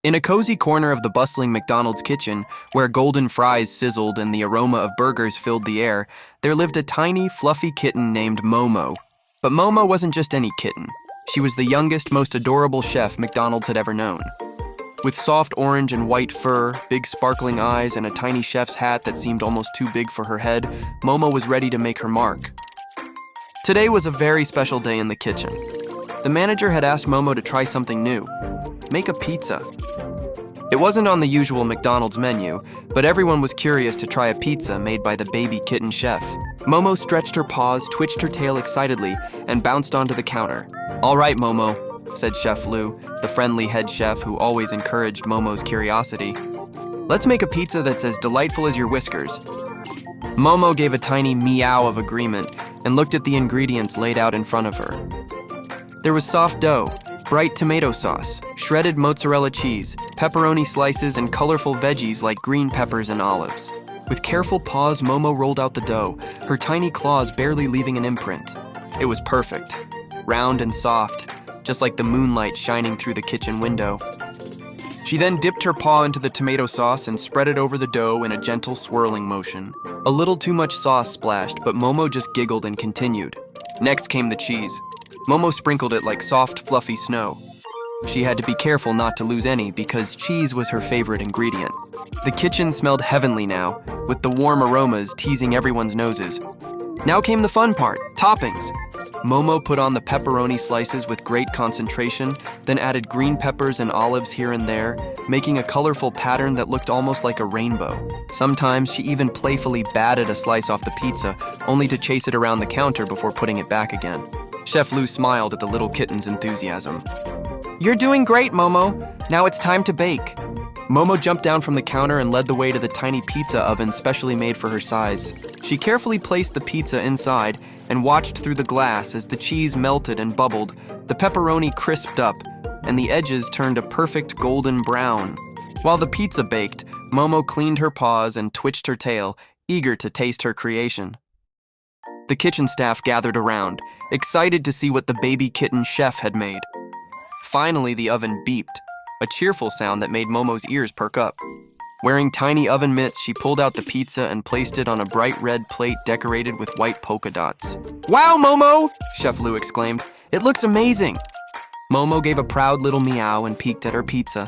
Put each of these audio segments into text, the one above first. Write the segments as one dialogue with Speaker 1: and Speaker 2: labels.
Speaker 1: In a cozy corner of the bustling McDonald's kitchen, where golden fries sizzled and the aroma of burgers filled the air, there lived a tiny, fluffy kitten named Momo. But Momo wasn't just any kitten. She was the youngest, most adorable chef McDonald's had ever known. With soft orange and white fur, big sparkling eyes, and a tiny chef's hat that seemed almost too big for her head, Momo was ready to make her mark. Today was a very special day in the kitchen. The manager had asked Momo to try something new. Make a pizza. It wasn't on the usual McDonald's menu, but everyone was curious to try a pizza made by the baby kitten chef. Momo stretched her paws, twitched her tail excitedly, and bounced onto the counter. "All right, Momo," said Chef Lou, the friendly head chef who always encouraged Momo's curiosity. "Let's make a pizza that's as delightful as your whiskers." Momo gave a tiny meow of agreement and looked at the ingredients laid out in front of her. There was soft dough, bright tomato sauce, shredded mozzarella cheese, pepperoni slices, and colorful veggies like green peppers and olives. With careful paws, Momo rolled out the dough, her tiny claws barely leaving an imprint. It was perfect, round and soft, just like the moonlight shining through the kitchen window. She then dipped her paw into the tomato sauce and spread it over the dough in a gentle swirling motion. A little too much sauce splashed, but Momo just giggled and continued. Next came the cheese. Momo sprinkled it like soft, fluffy snow. She had to be careful not to lose any because cheese was her favorite ingredient. The kitchen smelled heavenly now, with the warm aromas teasing everyone's noses. Now came the fun part, toppings. Momo put on the pepperoni slices with great concentration, then added green peppers and olives here and there, making a colorful pattern that looked almost like a rainbow. Sometimes she even playfully batted a slice off the pizza, only to chase it around the counter before putting it back again. Chef Lou smiled at the little kitten's enthusiasm. "You're doing great, Momo. Now it's time to bake." Momo jumped down from the counter and led the way to the tiny pizza oven specially made for her size. She carefully placed the pizza inside and watched through the glass as the cheese melted and bubbled, the pepperoni crisped up, and the edges turned a perfect golden brown. While the pizza baked, Momo cleaned her paws and twitched her tail, eager to taste her creation. The kitchen staff gathered around, excited to see what the baby kitten chef had made. Finally, the oven beeped, a cheerful sound that made Momo's ears perk up. Wearing tiny oven mitts, she pulled out the pizza and placed it on a bright red plate decorated with white polka dots. "Wow, Momo!" Chef Lou exclaimed. "It looks amazing!" Momo gave a proud little meow and peeked at her pizza.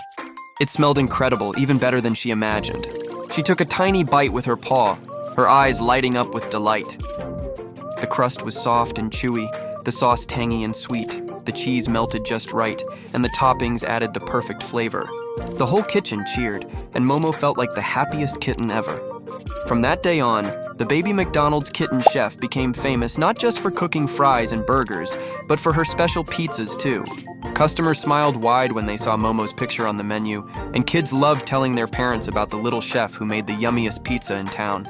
Speaker 1: It smelled incredible, even better than she imagined. She took a tiny bite with her paw, her eyes lighting up with delight. The crust was soft and chewy, the sauce tangy and sweet, the cheese melted just right, and the toppings added the perfect flavor. The whole kitchen cheered, and Momo felt like the happiest kitten ever. From that day on, the baby McDonald's kitten chef became famous not just for cooking fries and burgers, but for her special pizzas too. Customers smiled wide when they saw Momo's picture on the menu, and kids loved telling their parents about the little chef who made the yummiest pizza in town.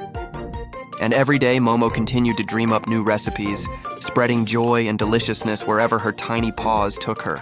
Speaker 1: And every day, Momo continued to dream up new recipes, spreading joy and deliciousness wherever her tiny paws took her.